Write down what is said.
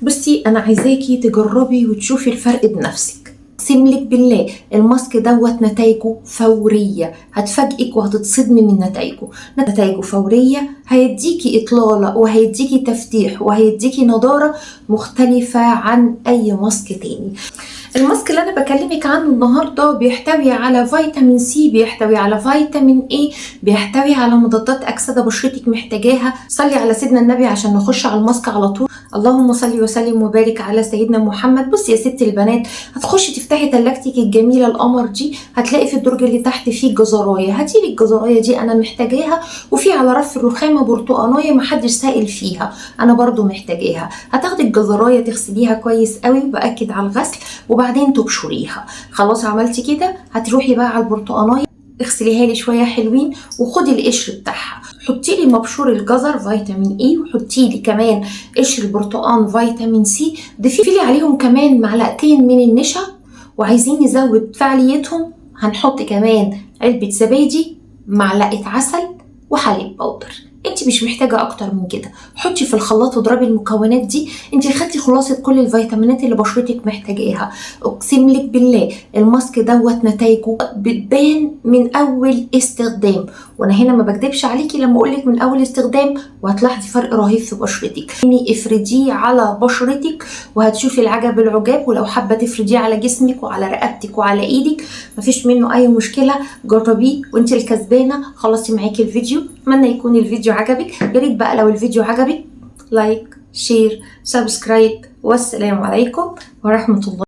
بصي انا عايزاكي تجربي وتشوفي الفرق بنفسك. اقسملك بالله الماسك دوت نتائجه فوريه، هتفاجئك وهتتصدمي من نتائجه فوريه، هيديكي اطلاله وهيديكي تفتيح وهيديكي نضاره مختلفه عن اي ماسك تاني. الماسك اللي انا بكلمك عنه النهارده بيحتوي على فيتامين سي، بيحتوي على فيتامين اي، بيحتوي على مضادات اكسده بشرتك محتاجاها. صلي على سيدنا النبي عشان نخش على الماسك على طول. اللهم صل وسلم وبارك على سيدنا محمد. بصي يا ست البنات، هتخشي تفتحي تلاجتك الجميله القمر دي، هتلاقي في الدرج اللي تحت فيه جزرايه. هاتيلي الجزرايه دي انا محتاجاها، وفي على رف الرخامه برتقانيه محدش سائل فيها، انا برضو محتاجاها. هتاخدي الجزرايه تغسليها كويس قوي، وباكد على الغسل، وبعدين تبشريها. خلاص عملتي كده، هتروحي بقى على البرتقانيه اغسليها لي شويه حلوين، وخدي القشر بتاعها، حطي لي مبشور الجزر فيتامين اي، وحطي لي كمان قشر البرتقان فيتامين سي، ضيفي لي عليهم كمان معلقتين من النشا. وعايزين نزود فعاليتهم، هنحط كمان علبه زبادي، معلقه عسل، وحليب بودر. انت مش محتاجه اكتر من كده. حطي في الخلاط واضربي المكونات دي، انت خدتي خلاصه كل الفيتامينات اللي بشرتك محتاجاها. اقسم لك بالله الماسك دوت نتائجه بتبان من اول استخدام، وانا هنا ما بكدبش عليكي لما اقول لك من اول استخدام، وهتلاحظي فرق رهيب في بشرتك. افرديه على بشرتك وهتشوفي العجب العجاب، ولو حابه تفرديه على جسمك وعلى رقبتك وعلى ايدك مفيش منه اي مشكله. جربيه وانت الكسبانه. خلصتي معاكي الفيديو، اتمنى يكون الفيديو عجبك. يا ريت بقى لو الفيديو عجبك لايك، شير، سبسكرايب، والسلام عليكم ورحمه الله.